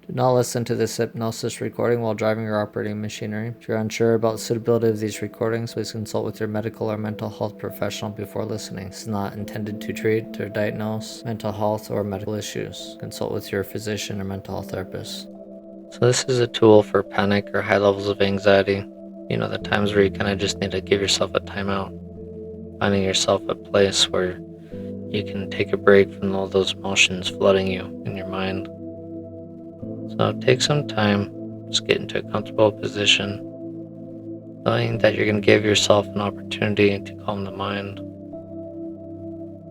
Do not listen to this hypnosis recording while driving or operating machinery. If you're unsure about the suitability of these recordings, please consult with your medical or mental health professional before listening. This is not intended to treat or diagnose mental health or medical issues. Consult with your physician or mental health therapist. So this is a tool for panic or high levels of anxiety. The times where you kind of just need to give yourself a timeout. Finding yourself a place where you can take a break from all those emotions flooding you in your mind. So take some time, just get into a comfortable position, knowing that you're going to give yourself an opportunity to calm the mind.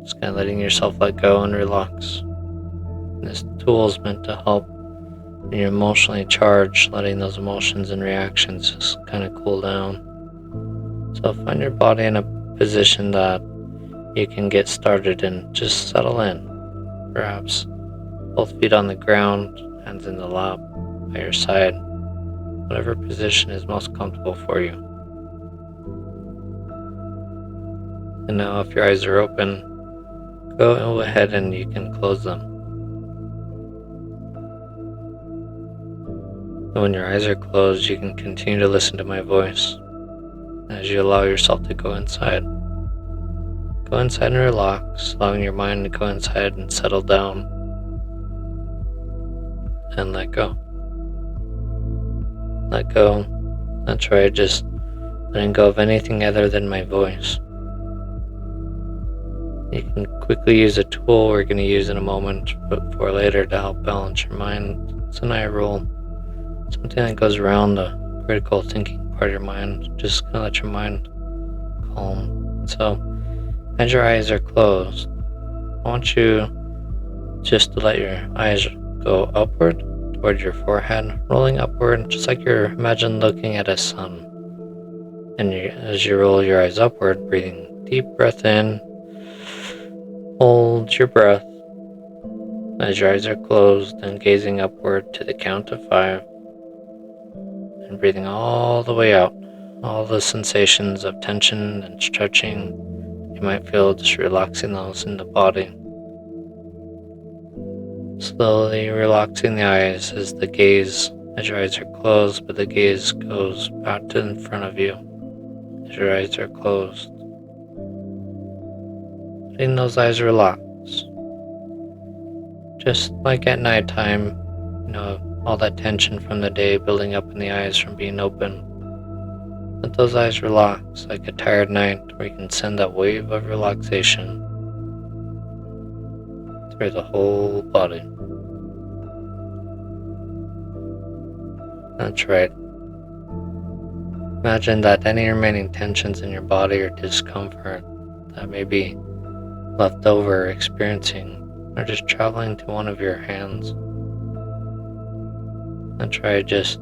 Just kind of letting yourself let go and relax. And this tool is meant to help when you're emotionally charged, letting those emotions and reactions just kind of cool down. So find your body in a position that you can get started and just settle in. Perhaps both feet on the ground, hands in the lap, by your side, whatever position is most comfortable for you. And now if your eyes are open, go ahead and you can close them. And when your eyes are closed, you can continue to listen to my voice as you allow yourself to go inside. Go inside and relax, allowing your mind to go inside and settle down. And let go. Let go. That's right, just letting go of anything other than my voice. You can quickly use a tool we're going to use in a moment, but for later to help balance your mind. It's an eye roll. Something that goes around the critical thinking part of your mind. Just kind of let your mind calm. So, as your eyes are closed, I want you just to let your eyes go upward toward your forehead, rolling upward, just like you're imagine looking at a sun. And as you roll your eyes upward, breathing deep breath in, hold your breath as your eyes are closed and gazing upward to the count of 5, and breathing all the way out, all the sensations of tension and stretching you might feel, just relaxing those in the body. Slowly relaxing the eyes as your eyes are closed, but the gaze goes back to in front of you as your eyes are closed. Letting those eyes relax. Just like at nighttime, all that tension from the day building up in the eyes from being open. Let those eyes relax like a tired night, where you can send that wave of relaxation through the whole body. That's right. Imagine that any remaining tensions in your body or discomfort that may be left over or experiencing are just traveling to one of your hands. And try just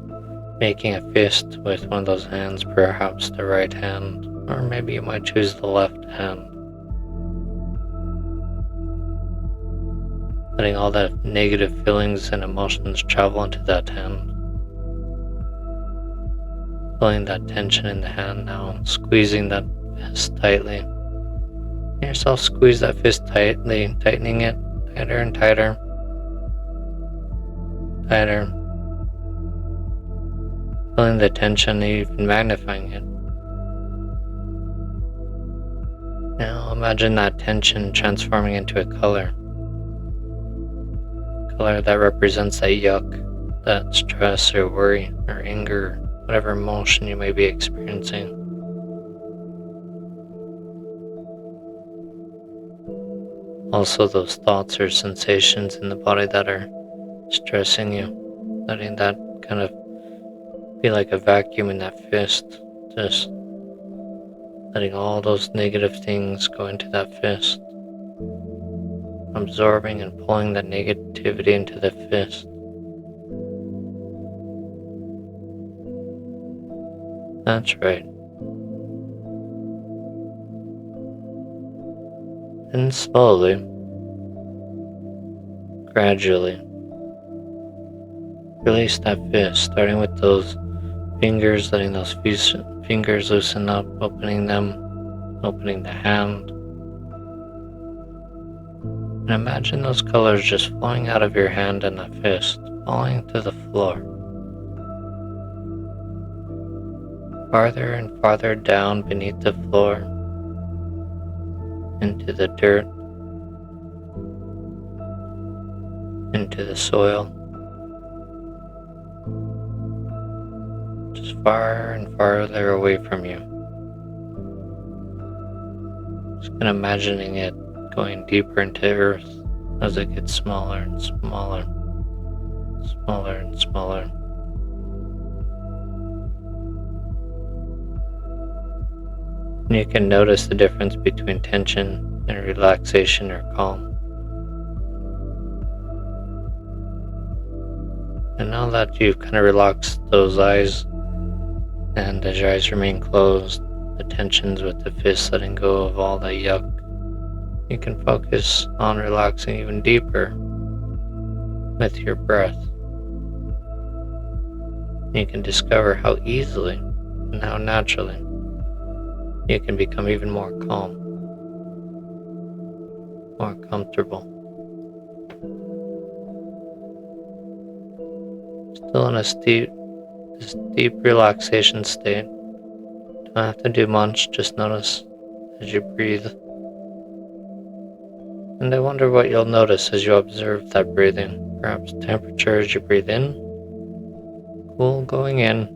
making a fist with one of those hands, perhaps the right hand, or maybe you might choose the left hand. Letting all that negative feelings and emotions travel into that hand. Feeling that tension in the hand now, squeezing that fist tightly. Let yourself squeeze that fist tightly, tightening it tighter and tighter. Tighter. Feeling the tension, even magnifying it. Now imagine that tension transforming into a color. Color that represents that yuck, that stress or worry or anger, whatever emotion you may be experiencing. Also those thoughts or sensations in the body that are stressing you, letting that kind of be like a vacuum in that fist, just letting all those negative things go into that fist, absorbing and pulling that negativity into the fist. That's right. And slowly, gradually, release that fist, starting with those fingers, letting those fingers loosen up, opening the hand. And imagine those colors just flowing out of your hand and that fist, falling to the floor, farther and farther down beneath the floor, into the dirt, into the soil, just far and farther away from you. Just kind of imagining it going deeper into earth as it gets smaller and smaller, smaller and smaller. And you can notice the difference between tension and relaxation or calm. And now that you've kind of relaxed those eyes, and as your eyes remain closed, the tensions with the fist letting go of all the yuck, you can focus on relaxing even deeper with your breath. You can discover how easily and how naturally you can become even more calm, more comfortable. Still in this deep relaxation state. Don't have to do much, just notice as you breathe. And I wonder what you'll notice as you observe that breathing. Perhaps temperature as you breathe in, cool going in.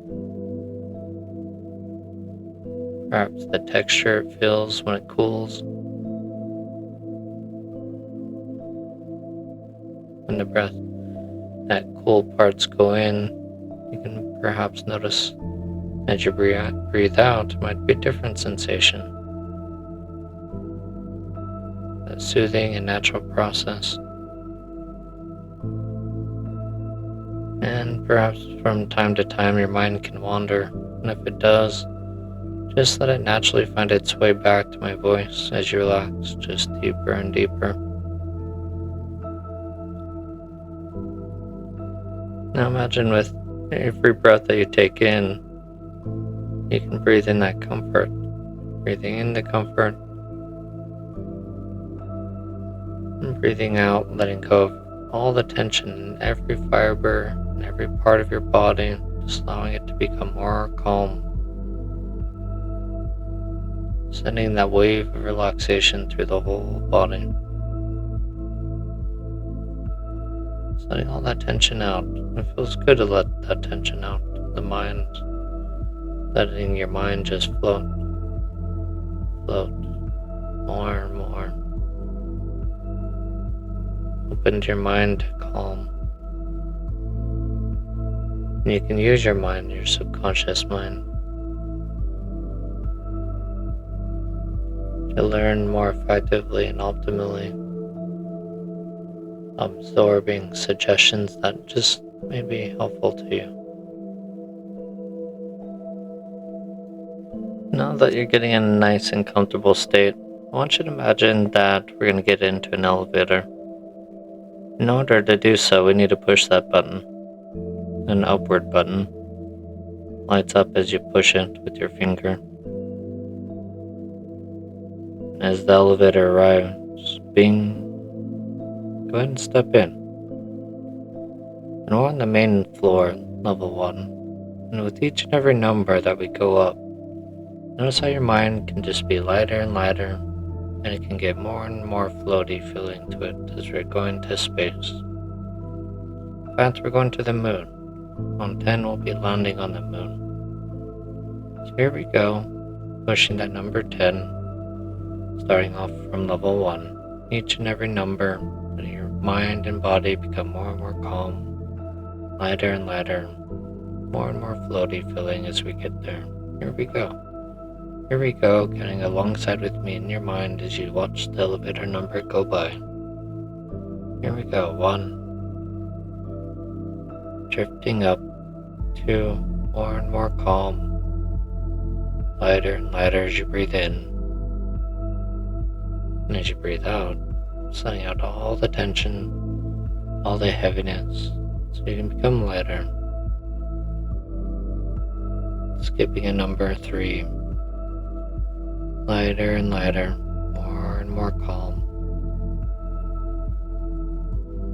Perhaps the texture it feels when it cools. When the breath, that cool parts go in, you can perhaps notice as you breathe out, it might be a different sensation. That soothing and natural process. And perhaps from time to time your mind can wander, and if it does, just let it naturally find its way back to my voice as you relax just deeper and deeper. Now imagine with every breath that you take in, you can breathe in that comfort, breathing in the comfort, and breathing out, letting go of all the tension in every fiber and every part of your body, just allowing it to become more calm. Sending that wave of relaxation through the whole body. Letting all that tension out. It feels good to let that tension out. The mind, letting your mind just float, more and more. Open your mind to calm. And you can use your mind, your subconscious mind, to learn more effectively and optimally, absorbing suggestions that just may be helpful to you. Now that you're getting in a nice and comfortable state, I want you to imagine that we're going to get into an elevator. In order to do so, we need to push that button. An upward button. Lights up as you push it with your finger. As the elevator arrives, bing, go ahead and step in. And we're on the main floor, level 1. And with each and every number that we go up, notice how your mind can just be lighter and lighter, and it can get more and more floaty feeling to it as we're going to space. In fact, we're going to the moon. On 10, we'll be landing on the moon. So here we go, pushing that number 10, starting off from level 1. Each and every number, and your mind and body become more and more calm, lighter and lighter, more and more floaty feeling as we get there. Here we go. Here we go, counting alongside with me in your mind as you watch the elevator number go by. Here we go. 1. Drifting up. 2. More and more calm. Lighter and lighter as you breathe in. And as you breathe out, sending out all the tension, all the heaviness, so you can become lighter. Skipping a number 3. Lighter and lighter, more and more calm.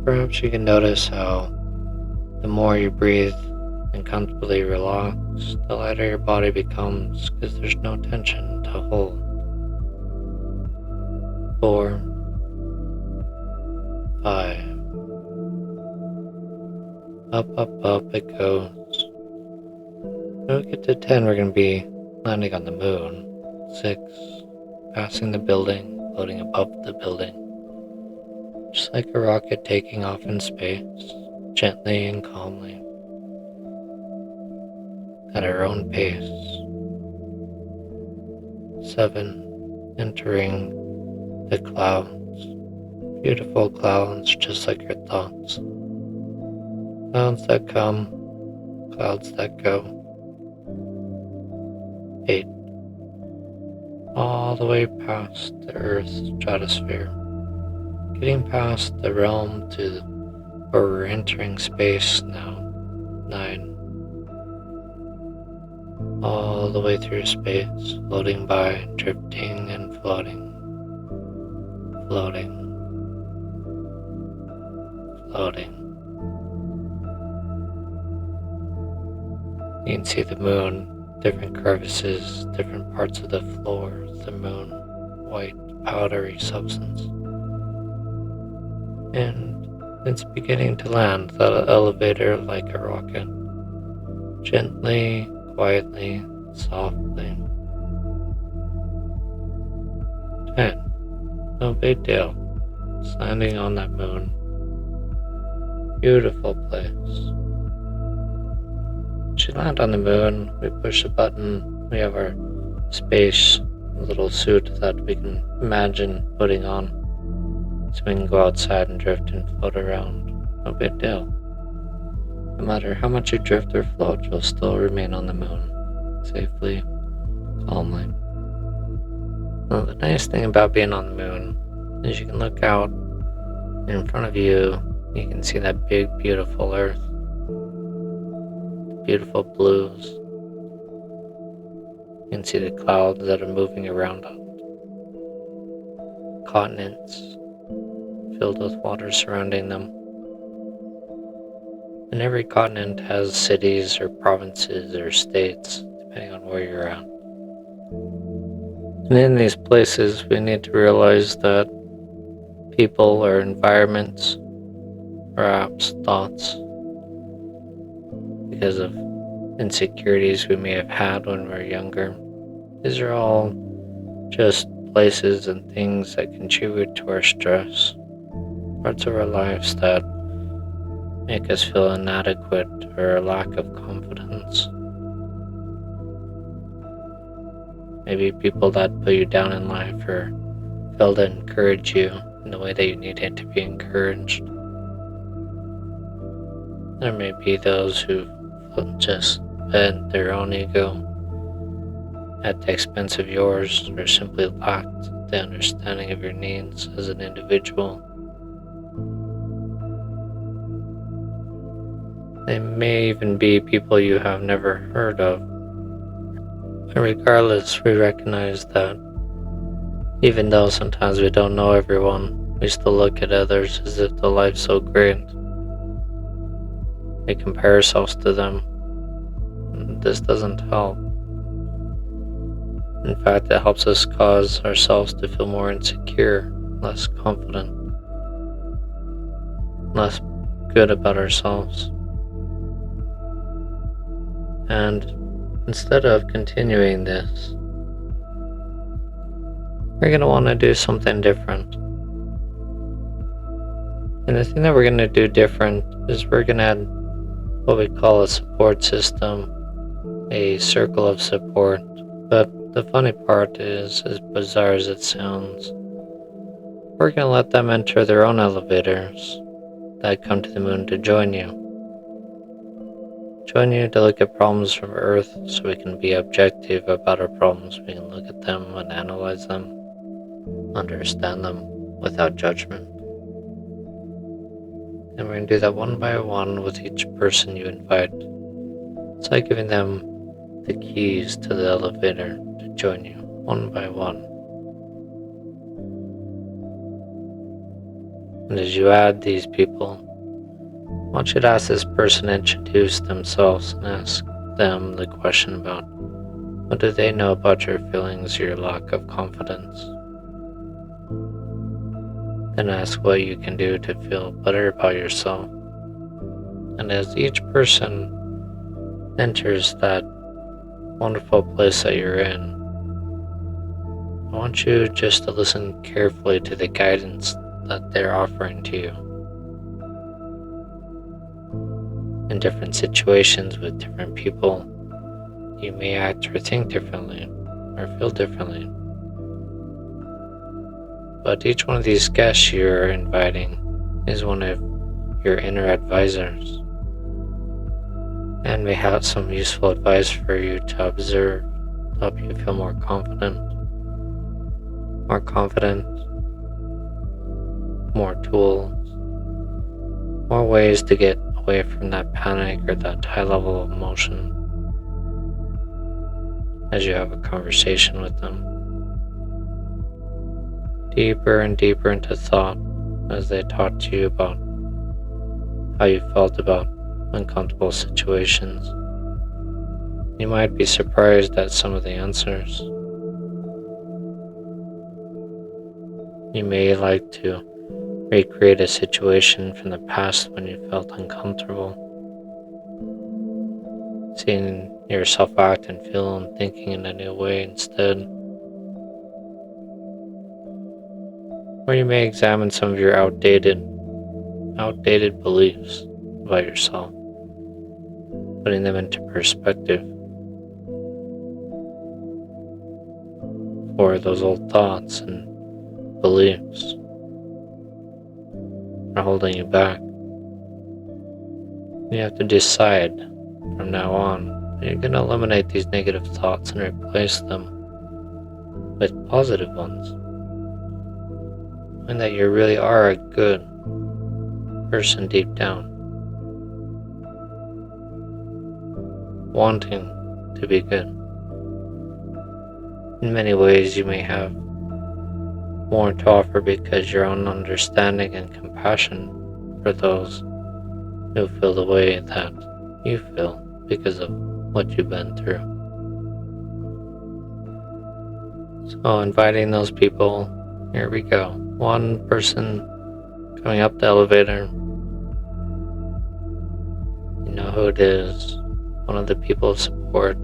Perhaps you can notice how The more you breathe and comfortably relax, the lighter your body becomes because there's no tension to hold. 4, 5. Up it goes. When we get to 10, we're going to be landing on the moon. 6, passing the building, floating above the building. Just like a rocket taking off in space, gently and calmly, at our own pace. 7, entering the clouds. Beautiful clouds, just like your thoughts. Clouds that come, clouds that go. 8, all the way past the Earth's stratosphere, getting past the realm to where we're entering space now. 9, all the way through space, floating by, drifting and floating, floating, floating. You can see the moon, different crevices, different parts of the floor of the moon, white, powdery substance. And it's beginning to land, the elevator like a rocket. Gently, quietly, softly. 10. No big deal. Just landing on that moon. Beautiful place. Once you land on the moon, we push a button. We have our space little suit that we can imagine putting on. So we can go outside and drift and float around. No big deal. No matter how much you drift or float, you'll still remain on the moon. Safely, calmly. Now, the nice thing about being on the moon is you can look out in front of you. You can see that big, beautiful Earth. Beautiful blues. You can see the clouds that are moving around us. Continents filled with water surrounding them. And every continent has cities or provinces or states, depending on where you're at. And in these places, we need to realize that people or environments, perhaps thoughts, because of insecurities we may have had when we were younger, these are all just places and things that contribute to our stress, parts of our lives that make us feel inadequate or a lack of confidence. Maybe people that put you down in life or fail to encourage you in the way that you needed to be encouraged. There may be those who just fed their own ego at the expense of yours, or simply lacked the understanding of your needs as an individual. They may even be people you have never heard of. And regardless, we recognize that even though sometimes we don't know everyone, we still look at others as if their life's so great. We compare ourselves to them. This doesn't help. In fact, it helps us cause ourselves to feel more insecure, less confident, less good about ourselves. And instead of continuing this, we're going to want to do something different. And the thing that we're going to do different is we're going to add what we call a support system, a circle of support. But the funny part is, as bizarre as it sounds, we're going to let them enter their own elevators that come to the moon to join you. Join you to look at problems from Earth so we can be objective about our problems. We can look at them and analyze them, understand them without judgment. And we're going to do that one by one with each person you invite. It's like giving them the keys to the elevator to join you, one by one. And as you add these people, want you to ask this person to introduce themselves and ask them the question about what do they know about your feelings or your lack of confidence. Then ask what you can do to feel better about yourself. And as each person enters that wonderful place that you're in, I want you just to listen carefully to the guidance that they're offering to you. In different situations with different people, you may act or think differently or feel differently. But each one of these guests you're inviting is one of your inner advisors and may have some useful advice for you to observe to help you feel more confident, more tools, more ways to get away from that panic or that high level of emotion as you have a conversation with them. Deeper and deeper into thought as they talk to you about how you felt about uncomfortable situations. You might be surprised at some of the answers. You may like to recreate a situation from the past when you felt uncomfortable, seeing yourself act and feel and thinking in a new way instead. Or you may examine some of your outdated beliefs about yourself, putting them into perspective. For those old thoughts and beliefs are holding you back. You have to decide from now on that you're going to eliminate these negative thoughts and replace them with positive ones. And that you really are a good person deep down, wanting to be good. In many ways, you may have more to offer because your own understanding and compassion for those who feel the way that you feel because of what you've been through. So inviting those people, here we go. One person coming up the elevator. You know who it is. One of the people of support,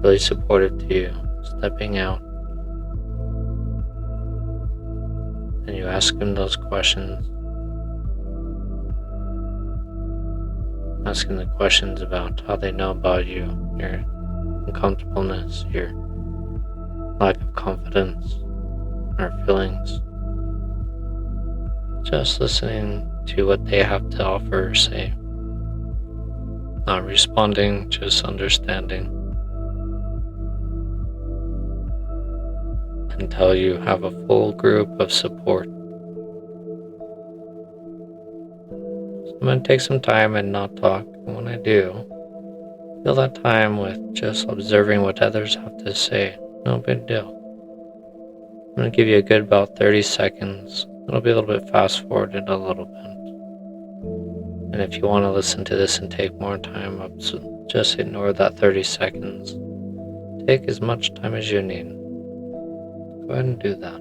really supportive to you, stepping out. And you ask them those questions. Asking the questions about how they know about you, your uncomfortableness, your lack of confidence, or feelings. Just listening to what they have to offer or say. Not responding, just understanding. Until you have a full group of support. So I'm going to take some time and not talk. And when I do, fill that time with just observing what others have to say. No big deal. I'm going to give you a good about 30 seconds. It'll be a little bit fast forwarded a little bit. And if you want to listen to this and take more time, just ignore that 30 seconds. Take as much time as you need. Go ahead and do that.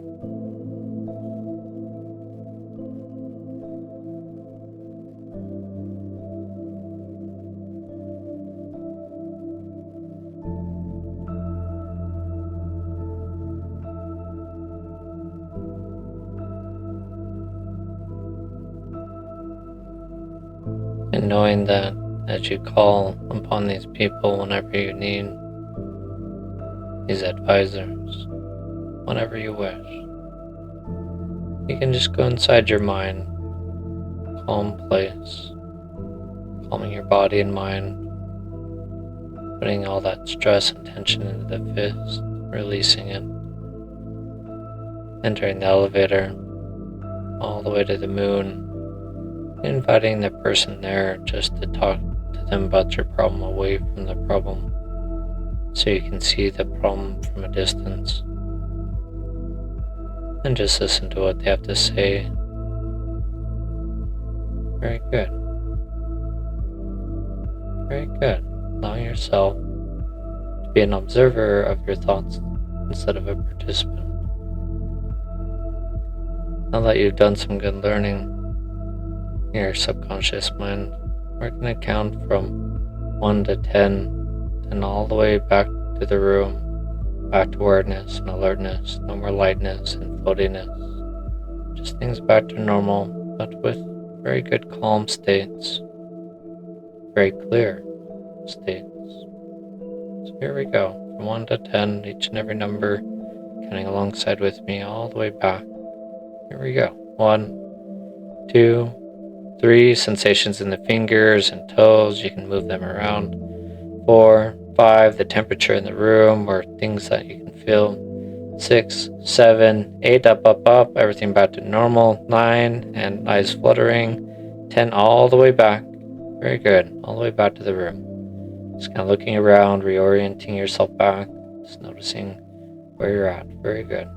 And knowing that as you call upon these people whenever you need, these advisors, whenever you wish, you can just go inside your mind, calm place, calming your body and mind, putting all that stress and tension into the fist, releasing it, entering the elevator all the way to the moon, inviting the person there just to talk to them about your problem away from the problem so you can see the problem from a distance and just listen to what they have to say Very good. Very good. Allowing yourself to be an observer of your thoughts instead of a participant. Now that you've done some good learning in your subconscious mind, we're going to count from 1 to 10, and all the way back to the room, back to awareness and alertness, no more lightness and floatiness. Just things back to normal, but with very good calm states, very clear states. So here we go, from 1 to 10, each and every number, counting alongside with me all the way back. Here we go. 1, 2, 3, sensations in the fingers and toes, you can move them around. 4, 5, the temperature in the room or things that you can feel. 6, 7, 8, up, everything back to normal. 9, and eyes fluttering. 10, all the way back. Very good, all the way back to the room. Just kind of looking around, reorienting yourself back, just noticing where you're at. Very good.